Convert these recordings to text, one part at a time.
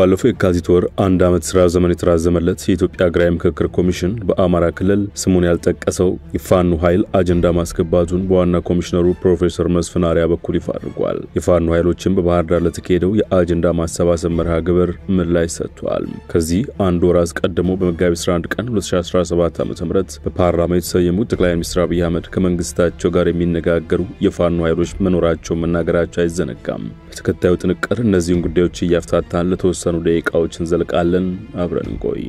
ባለፈው የካቲት ወር አንድ አመት ስራ ዘመን የተራዘመለት የኢትዮጵያ ሀገራዊ ምክክር ኮሚሽን በአማራ ክልል ስሙን ያልጠቀሰው የፋኖ ኃይል አጀንዳ ማስገባቱን በዋና ኮሚሽነሩ ፕሮፌሰር መስፍን አርአያ በኩል ይፋ አድርጓል። የፋኖ ኃይሎችን በባህር ዳር ለተካሄደው የአጀንዳ ማሰባሰብ መርሃ ግብር ምላሽ ሰጥቷል። ከዚህ አንድ ወር አስቀድሞ በመጋቢት 11 ቀን 2017 ዓ.ም በፓርላማ የተሰየሙት ጠቅላይ ሚኒስትር አብይ አህመድ ከመንግስታቸው ጋር የሚነጋገሩ የፋኖ ኃይሎች መኖራቸውን መናገራቸው አይዘነጋም። በተከታዩ ጥንቅር እነዚህን ጉዳዮች እያፍታታን ለተወሰኑ ደቂቃዎች እንዘልቃለን። አብረን እንቆይ።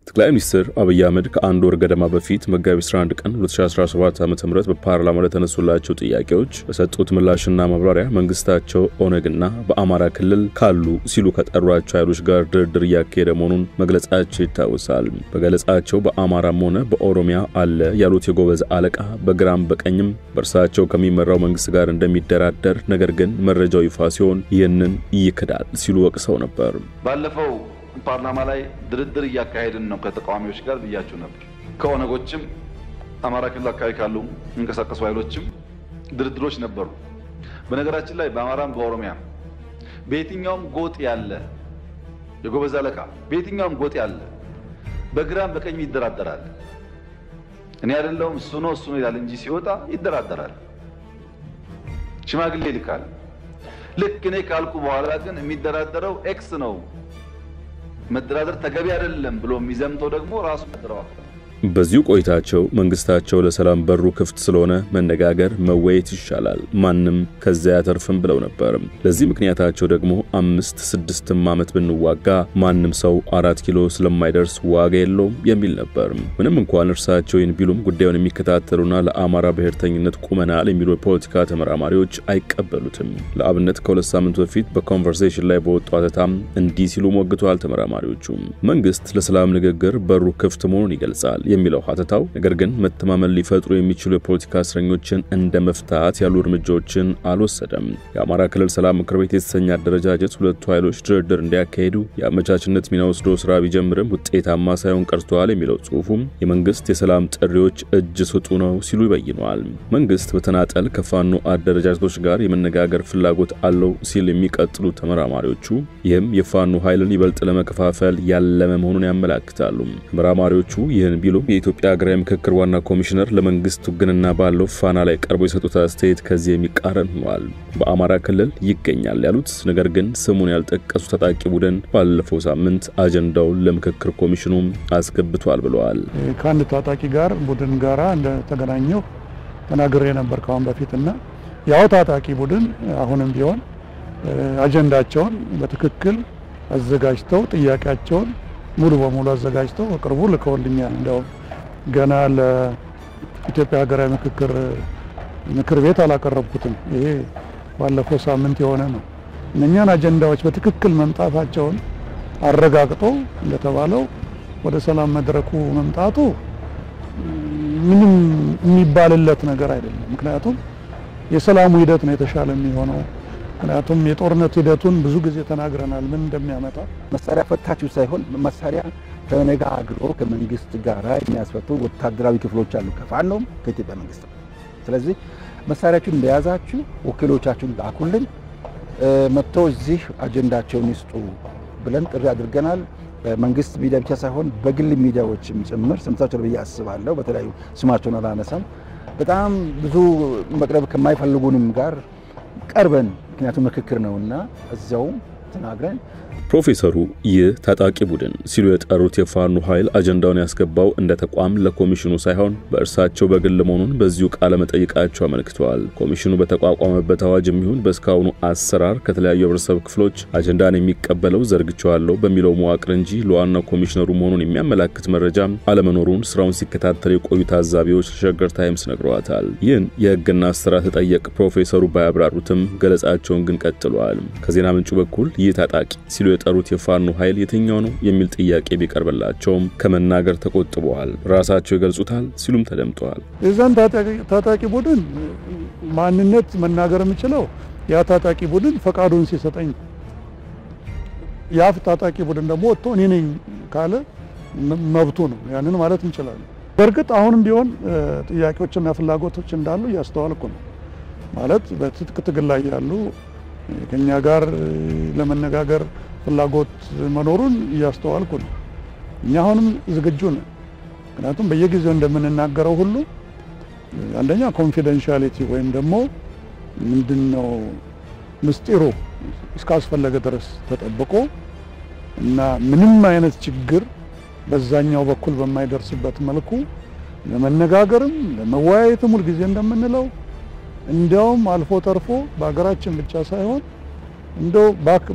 ጠቅላይ ሚኒስትር አብይ አህመድ ከአንድ ወር ገደማ በፊት መጋቢት 11 ቀን 2017 ዓ.ም በፓርላማ ለተነሱላቸው ጥያቄዎች በሰጡት ምላሽና ማብራሪያ መንግስታቸው ኦነግና በአማራ ክልል ካሉ ሲሉ ከጠሯቸው ኃይሎች ጋር ድርድር እያካሄደ መሆኑን መግለጻቸው ይታወሳል። በገለጻቸው በአማራም ሆነ በኦሮሚያ አለ ያሉት የጎበዝ አለቃ በግራም በቀኝም በእርሳቸው ከሚመራው መንግስት ጋር እንደሚደራደር ነገር ግን መረጃው ይፋ ሲሆን ይህንን ይክዳል ሲሉ ወቅሰው ነበር። ባለፈው ፓርላማ ላይ ድርድር እያካሄድን ነው ከተቃዋሚዎች ጋር ብያችሁ ነበር። ከኦነጎችም አማራ ክልል አካባቢ ካሉ እንቀሳቀሱ ኃይሎችም ድርድሮች ነበሩ። በነገራችን ላይ በአማራም በኦሮሚያ በየትኛውም ጎጥ ያለ የጎበዝ አለቃ በየትኛውም ጎጥ ያለ በግራም በቀኝ ይደራደራል። እኔ አይደለሁም እሱ ነው ይላል እንጂ ሲወጣ ይደራደራል። ሽማግሌ ይልካል። ልክ እኔ ካልኩ በኋላ ግን የሚደራደረው ኤክስ ነው መደራደር ተገቢ አይደለም ብሎ የሚዘምተው ደግሞ ራሱ ተደራዋል። በዚሁ ቆይታቸው መንግስታቸው ለሰላም በሩ ክፍት ስለሆነ መነጋገር መወያየት ይሻላል ማንም ከዚያ ያተርፍም ብለው ነበር። ለዚህ ምክንያታቸው ደግሞ 5-6 ዓመት ብንዋጋ ማንም ሰው 4 ኪሎ ስለማይደርስ ዋጋ የለውም የሚል ነበር። ምንም እንኳን እርሳቸው ይህን ቢሉም ጉዳዩን የሚከታተሉና ለአማራ ብሔርተኝነት ቁመናል የሚሉ ፖለቲካ ተመራማሪዎች አይቀበሉትም። ለአብነት ከ2 ሳምንት በፊት በኮንቨርሴሽን ላይ በወጣው አተታም እንዲህ ሲሉ ሞግተዋል ተመራማሪዎቹ። መንግስት ለሰላም ንግግር በሩ ክፍት መሆኑን ይገልጻል የሚለው ሀተታው ነገር ግን መተማመን ሊፈጥሩ የሚችሉ የፖለቲካ እስረኞችን እንደ መፍታት ያሉ እርምጃዎችን አልወሰደም። የአማራ ክልል ሰላም ምክር ቤት የተሰኘ አደረጃጀት ሁለቱ ኃይሎች ድርድር እንዲያካሂዱ የአመቻችነት ሚና ወስዶ ስራ ቢጀምርም ውጤታማ ሳይሆን ቀርቷል የሚለው ጽሁፉም የመንግስት የሰላም ጥሪዎች እጅ ስጡ ነው ሲሉ ይበይነዋል። መንግስት በተናጠል ከፋኖ አደረጃጀቶች ጋር የመነጋገር ፍላጎት አለው ሲል የሚቀጥሉ ተመራማሪዎቹ ይህም የፋኖ ኃይልን ይበልጥ ለመከፋፈል ያለመ መሆኑን ያመለክታሉ። ተመራማሪዎቹ ይህን ቢሉ የኢትዮጵያ ሀገራዊ ምክክር ዋና ኮሚሽነር ለመንግስት ውግንና ባለው ፋና ላይ ቀርቦ የሰጡት አስተያየት ከዚህ የሚቃረን ሆኗል። በአማራ ክልል ይገኛል ያሉት ነገር ግን ስሙን ያልጠቀሱ ታጣቂ ቡድን ባለፈው ሳምንት አጀንዳውን ለምክክር ኮሚሽኑ አስገብቷል ብለዋል። ከአንድ ታጣቂ ጋር ቡድን ጋራ እንደተገናኘው ተናግሬ ነበር ካሁን በፊትና ያው ታጣቂ ቡድን አሁንም ቢሆን አጀንዳቸውን በትክክል አዘጋጅተው ጥያቄያቸውን ሙሉ በሙሉ አዘጋጅተው በቅርቡ ልከውልኛል። እንደው ገና ለኢትዮጵያ ሀገራዊ ምክክር ቤት አላቀረብኩትም። ይሄ ባለፈው ሳምንት የሆነ ነው። እነኛን አጀንዳዎች በትክክል መምጣታቸውን አረጋግጦ እንደተባለው ወደ ሰላም መድረኩ መምጣቱ ምንም የሚባልለት ነገር አይደለም። ምክንያቱም የሰላሙ ሂደት ነው የተሻለ የሚሆነው። ምክንያቱም የጦርነት ሂደቱን ብዙ ጊዜ ተናግረናል ምን እንደሚያመጣ። መሳሪያ ፈታችሁ ሳይሆን መሳሪያ ተነጋግሮ ከመንግስት ጋር የሚያስፈቱ ወታደራዊ ክፍሎች አሉ ከፋኖም ከኢትዮጵያ መንግስት። ስለዚህ መሳሪያችሁን እንደያዛችሁ ወኪሎቻችሁን ላኩልን መጥቶ እዚህ አጀንዳቸውን ይስጡ ብለን ጥሪ አድርገናል። በመንግስት ሚዲያ ብቻ ሳይሆን በግል ሚዲያዎችም ጭምር ሰምታችሁ ብዬ አስባለሁ። በተለያዩ ስማቸውን አላነሳም። በጣም ብዙ መቅረብ ከማይፈልጉንም ጋር ቀርበን ምክንያቱም ምክክር ነውና እዛው ተናግረን ፕሮፌሰሩ ይህ ታጣቂ ቡድን ሲሉ የጠሩት የፋኖ ኃይል አጀንዳውን ያስገባው እንደ ተቋም ለኮሚሽኑ ሳይሆን በእርሳቸው በግል መሆኑን በዚሁ ቃለ መጠይቃቸው አመልክተዋል። ኮሚሽኑ በተቋቋመበት አዋጅ የሚሆን በስካውኑ አሰራር ከተለያዩ ህብረተሰብ ክፍሎች አጀንዳን የሚቀበለው ዘርግቻለሁ በሚለው መዋቅር እንጂ ለዋናው ኮሚሽነሩ መሆኑን የሚያመለክት መረጃ አለመኖሩን ስራውን ሲከታተሉ የቆዩ ታዛቢዎች ለሸገር ታይምስ ነግረዋታል። ይህን የህግና አሰራር ተጠየቅ ፕሮፌሰሩ ባያብራሩትም ገለጻቸውን ግን ቀጥለዋል። ከዜና ምንጩ በኩል ይህ ታጣቂ ሲሉ የጠሩት የፋኖ ኃይል የትኛው ነው የሚል ጥያቄ ቢቀርብላቸውም ከመናገር ተቆጥበዋል። ራሳቸው ይገልጹታል ሲሉም ተደምጠዋል። የዛን ታጣቂ ቡድን ማንነት መናገር የምችለው ያ ታጣቂ ቡድን ፈቃዱን ሲሰጠኝ ያ ታጣቂ ቡድን ደግሞ ወጥቶ እኔ ነኝ ካለ መብቱ ነው። ያንን ማለት እንችላለን። በርግጥ አሁንም ቢሆን ጥያቄዎችና ፍላጎቶች እንዳሉ ያስተዋልኩ ነው ማለት በትጥቅ ትግል ላይ ያሉ ከኛ ጋር ለመነጋገር ፍላጎት መኖሩን ያስተዋልኩ ነው እኛ አሁንም ዝግጁ ነን ምክንያቱም በየጊዜው እንደምንናገረው ሁሉ አንደኛ ኮንፊደንሻሊቲ ወይም ደግሞ ምንድነው ምስጢሩ እስካስፈለገ ድረስ ተጠብቆ እና ምንም አይነት ችግር በዛኛው በኩል በማይደርስበት መልኩ ለመነጋገርም ለመወያየትም ሁሉ ጊዜ እንደምንለው እንዲያውም አልፎ ተርፎ በአገራችን ብቻ ሳይሆን እንደው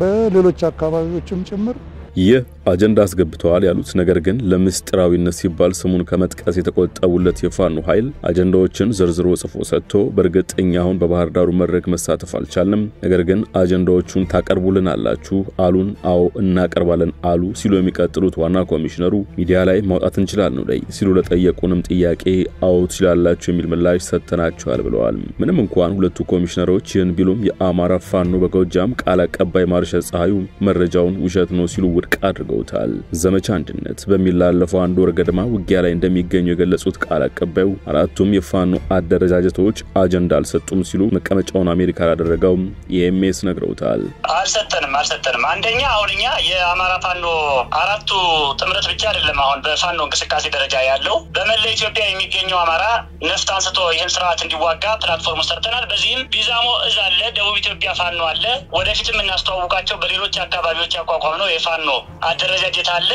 በሌሎች አካባቢዎችም ጭምር ይህ አጀንዳ አስገብተዋል ያሉት ነገር ግን ለምስጢራዊነት ሲባል ስሙን ከመጥቀስ የተቆጠቡለት የፋኖ ኃይል አጀንዳዎችን ዝርዝሮ ጽፎ ሰጥቶ በርግጠኛ አሁን በባህር ዳሩ መድረክ መሳተፍ አልቻልንም ነገር ግን አጀንዳዎቹን ታቀርቡልናላችሁ አሉን አዎ እናቀርባለን አሉ ሲሉ የሚቀጥሉት ዋና ኮሚሽነሩ ሚዲያ ላይ ማውጣት እንችላለን ነው ሲሉ ለጠየቁንም ጥያቄ አዎ ትችላላችሁ የሚል ምላሽ ሰጥተናቸዋል ብለዋል ምንም እንኳን ሁለቱ ኮሚሽነሮች ይህን ቢሉም የአማራ ፋኖ በጎጃም ቃል አቀባይ ማርሻል ፀሐዩ መረጃውን ውሸት ነው ሲሉ ውድቅ አድርገውታል ዘመቻ አንድነት በሚላለፈው አንድ ወር ገደማ ውጊያ ላይ እንደሚገኙ የገለጹት ቃል አቀባዩ አራቱም የፋኖ አደረጃጀቶች አጀንዳ አልሰጡም ሲሉ መቀመጫውን አሜሪካ ያደረገው የኤምኤስ ነግረውታል አልሰጠንም አንደኛ አሁንኛ የአማራ ፋኖ አራቱ ጥምረት ብቻ አይደለም አሁን በፋኖ እንቅስቃሴ ደረጃ ያለው በመላ ኢትዮጵያ የሚገኘው አማራ ነፍጥ አንስቶ ይህን ስርዓት እንዲዋጋ ፕላትፎርም ሰርተናል በዚህም ቢዛሞ እዝ አለ ደቡብ ኢትዮጵያ ፋኖ አለ ወደፊትም እናስተዋውቃቸው በሌሎች አካባቢዎች ያቋቋምነው የፋኖ አደረጃጀት አለ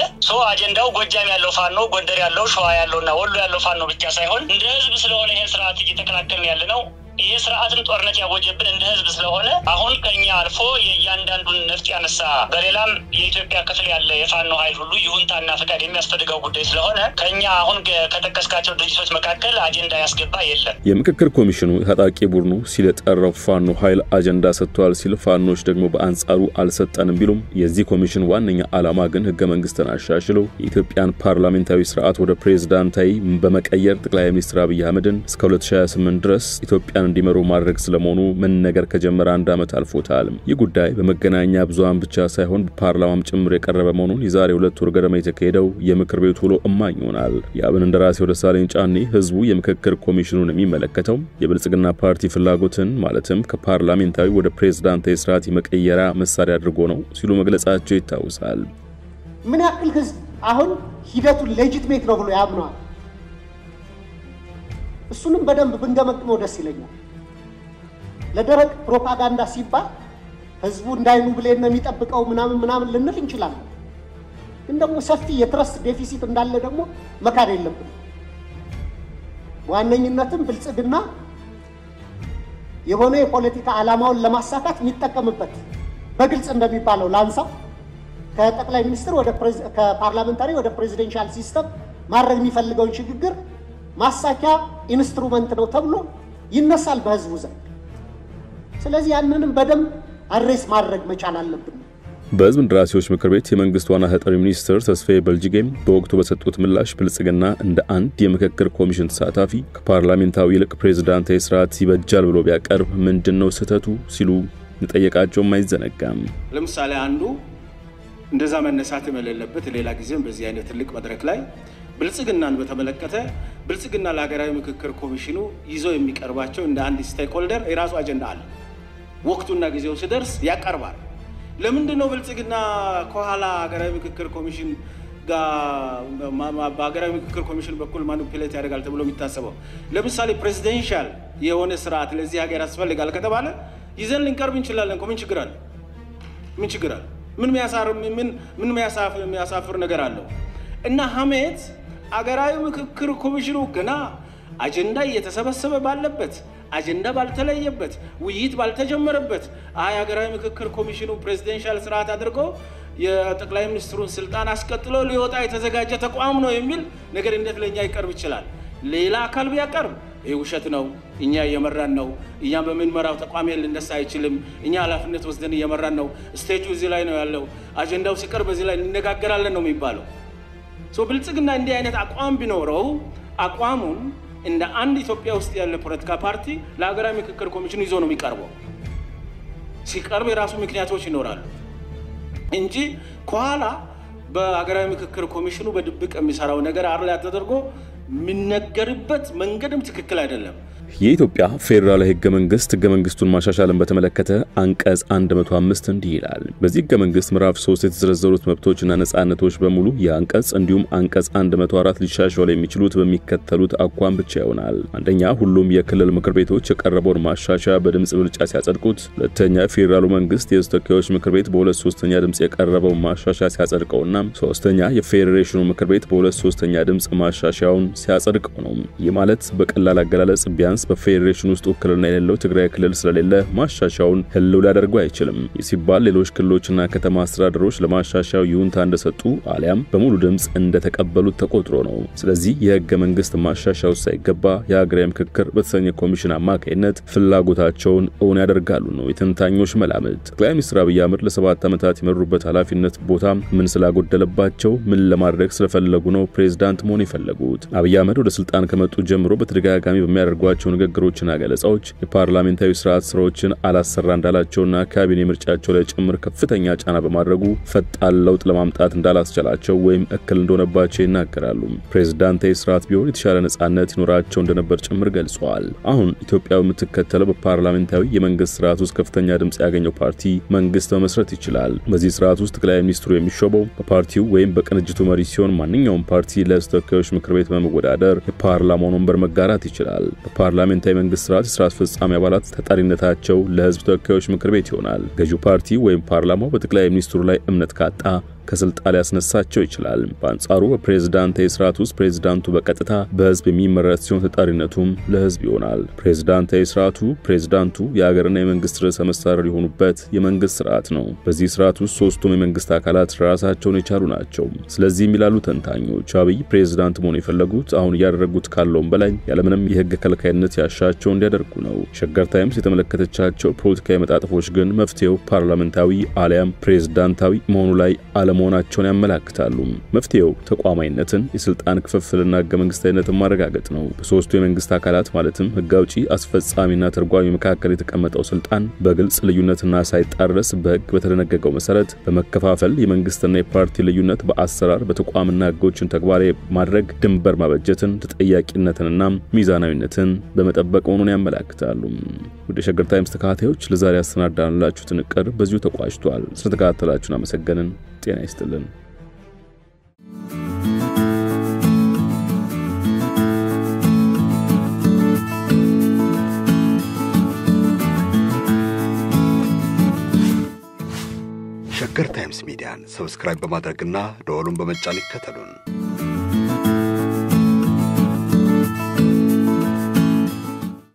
አጀንዳው ጎጃም ያለው ፋኖ ጎንደር ያለው ሸዋ ያለውና ወሎ ያለው ፋኖ ብቻ ሳይሆን እንደ ህዝብ ስለሆነ ይሄን ስርዓት እየተከላከልን ያለነው ይሄ ስርዓትን ጦርነት ያወጀብን እንደ ህዝብ ስለሆነ አሁን ከኛ አልፎ የእያንዳንዱን ነፍጥ ያነሳ በሌላም የኢትዮጵያ ክፍል ያለ የፋኖ ኃይል ሁሉ ይሁንታና ፈቃድ የሚያስፈልገው ጉዳይ ስለሆነ ከኛ አሁን ከተከስካቸው ድርጅቶች መካከል አጀንዳ ያስገባ የለም የምክክር ኮሚሽኑ ታጣቂ ቡድኑ ሲለጠራው ፋኖ ኃይል አጀንዳ ሰጥቷል ሲል ፋኖች ደግሞ በአንጻሩ አልሰጠንም ቢሉም የዚህ ኮሚሽን ዋነኛ ዓላማ ግን ህገ መንግስትን አሻሽሎ የኢትዮጵያን ፓርላሜንታዊ ስርዓት ወደ ፕሬዝዳንታዊ በመቀየር ጠቅላይ ሚኒስትር አብይ አህመድን እስከ 2028 ድረስ ኢትዮጵያ እንዲመሩ ማድረግ ስለመሆኑ መነገር ከጀመረ አንድ አመት አልፎታል ይህ ጉዳይ በመገናኛ ብዙሃን ብቻ ሳይሆን በፓርላማም ጭምር የቀረበ መሆኑን የዛሬ 2 ወር ገደማ የተካሄደው የምክር ቤቱ ውሎ እማኝ ሆናል ያብን እንደራሴው ደሳለኝ ጫኔ ህዝቡ የምክክር ኮሚሽኑን የሚመለከተው የብልጽግና ፓርቲ ፍላጎትን ማለትም ከፓርላሜንታዊ ወደ ፕሬዝዳንታዊ ስርዓት የመቀየራ መሳሪያ አድርጎ ነው ሲሉ መግለጻቸው ይታወሳል ምን ያክል ህዝብ አሁን ሂደቱን ሌጂቲሜት ነው ብሎ ያምነዋል እሱንም በደንብ ብንገመግመው ደስ ይለኛል ለደረቅ ፕሮፓጋንዳ ሲባል ህዝቡ እንዳይኑ ብለን ነው የሚጠብቀው ምናምን ልንል እንችላለን ግን ደግሞ ሰፊ የትረስት ዴፊሲት እንዳለ ደግሞ መካድ የለብንም ዋነኝነትም ብልጽግና የሆነ የፖለቲካ ዓላማውን ለማሳካት የሚጠቀምበት በግልጽ እንደሚባለው ላንሳው ከጠቅላይ ሚኒስትር ወደ ከፓርላሜንታሪ ወደ ፕሬዚደንሻል ሲስተም ማድረግ የሚፈልገውን ሽግግር ማሳኪያ ኢንስትሩመንት ነው ተብሎ ይነሳል በህዝቡ ዘንድ ስለዚህ ያንንም በደንብ አድሬስ ማድረግ መቻል አለብን በህዝብ እንደራሴዎች ምክር ቤት የመንግስት ዋና ተጠሪ ሚኒስትር ተስፋዬ በልጅጌም በወቅቱ በሰጡት ምላሽ ብልጽግና እንደ አንድ የምክክር ኮሚሽን ተሳታፊ ከፓርላሜንታዊ ይልቅ ፕሬዝዳንታዊ ስርዓት ይበጃል ብሎ ቢያቀርብ ምንድነው ስህተቱ ሲሉ ጠየቃቸው አይዘነጋም ለምሳሌ አንዱ እንደዛ መነሳት የሌለበት ሌላ ጊዜም በዚህ አይነት ትልቅ መድረክ ላይ ብልጽግናን በተመለከተ ብልጽግና ለሀገራዊ ምክክር ኮሚሽኑ ይዞ የሚቀርባቸው እንደ አንድ ስቴክሆልደር የራሱ አጀንዳ አለ ወቅቱና ጊዜው ሲደርስ ያቀርባል ለምንድነው ብልጽግና ከኋላ ሀገራዊ ምክክር ኮሚሽን በሀገራዊ ምክክር ኮሚሽን በኩል ማኒፑሌት ያደርጋል ተብሎ የሚታሰበው ለምሳሌ ፕሬዚደንሻል የሆነ ስርዓት ለዚህ ሀገር ያስፈልጋል ከተባለ ይዘን ልንቀርብ እንችላለን ምን ችግር አለ ምን የሚያሳፍር ነገር አለው እና ሐሜት ሀገራዊ ምክክር ኮሚሽኑ ገና አጀንዳ እየተሰበሰበ ባለበት አጀንዳ ባልተለየበት ውይይት ባልተጀመረበት ሀገራዊ ምክክር ኮሚሽኑ ፕሬዚደንሻል ስርዓት አድርጎ የጠቅላይ ሚኒስትሩን ስልጣን አስቀጥሎ ሊወጣ የተዘጋጀ ተቋም ነው የሚል ነገር እንዴት ለኛ ይቀርብ ይችላል ሌላ አካል ቢያቀርብ ይሄ ውሸት ነው እኛ እየመራን ነው እኛ በመንመራው ተቋም ልንነሳ አይችልም እኛ ኃላፊነት ወስደን እየመራን ነው ስቴጁ እዚህ ላይ ነው ያለው አጀንዳው ሲቀርብ እዚህ ላይ እንነጋገራለን ነው የሚባለው ብልጽግና እንዲህ አይነት አቋም ቢኖረው አቋሙን እንደ አንድ ኢትዮጵያ ውስጥ ያለ ፖለቲካ ፓርቲ ለሀገራዊ ምክክር ኮሚሽኑ ይዞ ነው የሚቀርበው ሲቀርብ የራሱ ምክንያቶች ይኖራሉ እንጂ ከኋላ በሀገራዊ ምክክር ኮሚሽኑ በድብቅ የሚሰራው ነገር አርላ ተደርጎ የሚነገርበት መንገድም ትክክል አይደለም። የኢትዮጵያ ፌደራል ህገ መንግስቱን ማሻሻልን በተመለከተ አንቀጽ 105 እንዲህ ይላል። በዚህ ህገ መንግስት ምዕራፍ 3 የተዘረዘሩት መብቶችና ነጻነቶች በሙሉ የአንቀጽ እንዲሁም አንቀጽ 104 ሊሻሻሉ የሚችሉት በሚከተሉት አቋም ብቻ ይሆናል። አንደኛ፣ ሁሉም የክልል ምክር ቤቶች የቀረበውን ማሻሻያ በድምጽ ብልጫ ሲያጸድቁት። ሁለተኛ፣ ፌደራሉ መንግስት የህዝብ ተወካዮች ምክር ቤት በ2/3 ድምጽ የቀረበውን ማሻሻያ ሲያጸድቀውና ሶስተኛ፣ የፌዴሬሽኑ ምክር ቤት በ2/3 ድምጽ ማሻሻያውን ሲያጸድቀው ነው። ይህ ማለት በቀላል አገላለጽ ቢያንስ በፌዴሬሽን ውስጥ ውክልና የሌለው ትግራይ ክልል ስለሌለ ማሻሻያውን ህልው ሊያደርጉ አይችልም። ሲባል ሌሎች ክልሎችና ከተማ አስተዳደሮች ለማሻሻያው ይሁንታ እንደሰጡ አሊያም በሙሉ ድምጽ እንደተቀበሉት ተቆጥሮ ነው። ስለዚህ የህገ መንግስት ማሻሻያው ሳይገባ የሀገራዊ ምክክር በተሰኘ ኮሚሽን አማካይነት ፍላጎታቸውን እውን ያደርጋሉ ነው የተንታኞች መላምት። ጠቅላይ ሚኒስትር አብይ አህመድ ለ7 ዓመታት የመሩበት ኃላፊነት ቦታ ምን ስላጎደለባቸው ምን ለማድረግ ስለፈለጉ ነው ፕሬዝዳንት መሆን የፈለጉት? አብይ አህመድ ወደ ስልጣን ከመጡ ጀምሮ በተደጋጋሚ በሚያደርጓቸው ንግግሮችና ገለጻዎች የፓርላሜንታዊ ስርዓት ስራዎችን አላሰራ እንዳላቸውና ካቢኔ ምርጫቸው ላይ ጭምር ከፍተኛ ጫና በማድረጉ ፈጣን ለውጥ ለማምጣት እንዳላስቻላቸው ወይም እክል እንደሆነባቸው ይናገራሉ። ፕሬዝዳንታዊ ስርዓት ቢሆን የተሻለ ነጻነት ይኖራቸው እንደነበር ጭምር ገልጸዋል። አሁን ኢትዮጵያ የምትከተለው በፓርላሜንታዊ የመንግስት ስርዓት ውስጥ ከፍተኛ ድምጽ ያገኘው ፓርቲ መንግስት መመስረት ይችላል። በዚህ ስርዓት ውስጥ ጠቅላይ ሚኒስትሩ የሚሾመው በፓርቲው ወይም በቅንጅቱ መሪ ሲሆን ማንኛውም ፓርቲ ለህዝብ ተወካዮች ምክር ቤት በመወዳደር የፓርላማውን ወንበር መጋራት ይችላል። ፓርላሜንታዊ መንግስት ስርዓት የሥራ አስፈጻሚ አባላት ተጠሪነታቸው ለህዝብ ተወካዮች ምክር ቤት ይሆናል። ገዢው ፓርቲ ወይም ፓርላማው በጠቅላይ ሚኒስትሩ ላይ እምነት ካጣ ከስልጣን ያስነሳቸው ይችላል። በአንጻሩ በፕሬዝዳንታዊ ስርዓት ውስጥ ፕሬዝዳንቱ በቀጥታ በህዝብ የሚመረጥ ሲሆን ተጠሪነቱም ለህዝብ ይሆናል። ፕሬዝዳንታዊ ስርዓቱ ፕሬዝዳንቱ የሀገርና የመንግስት ርዕሰ መስተዳድር የሆኑበት የመንግስት ስርዓት ነው። በዚህ ስርዓት ውስጥ ሶስቱም የመንግስት አካላት ራሳቸውን የቻሉ ናቸው። ስለዚህም ይላሉ ተንታኞች አብይ ፕሬዝዳንት መሆን የፈለጉት አሁን እያደረጉት ካለውም በላይ ያለምንም የህግ ከልካይነት ያሻቸው እንዲያደርጉ ነው። ሸገር ታይምስ የተመለከተቻቸው ፖለቲካዊ መጣጥፎች ግን መፍትሄው ፓርላሜንታዊ አሊያም ፕሬዝዳንታዊ መሆኑ ላይ መሆናቸውን ያመለክታሉ። መፍትሄው ተቋማዊነትን፣ የስልጣን ክፍፍልና ህገ መንግስታዊነትን ማረጋገጥ ነው። በሶስቱ የመንግስት አካላት ማለትም ህግ አውጪ፣ አስፈጻሚና ተርጓሚ መካከል የተቀመጠው ስልጣን በግልጽ ልዩነትና ሳይጣረስ በህግ በተደነገገው መሰረት በመከፋፈል የመንግስትና የፓርቲ ልዩነት በአሰራር በተቋምና ህጎችን ተግባራዊ ማድረግ ድንበር ማበጀትን፣ ተጠያቂነትንና ሚዛናዊነትን በመጠበቅ መሆኑን ያመለክታሉ። ወደ ሸገር ታይምስ ተከታታዮች ለዛሬ አሰናዳንላችሁ ጥንቅር በዚሁ ተቋጭቷል። ስለተከታተላችሁን አመሰግነን። ጤና ይስጥልን። ሸገር ታይምስ ሚዲያን ሰብስክራይብ በማድረግና ደወሉን በመጫን ይከተሉን።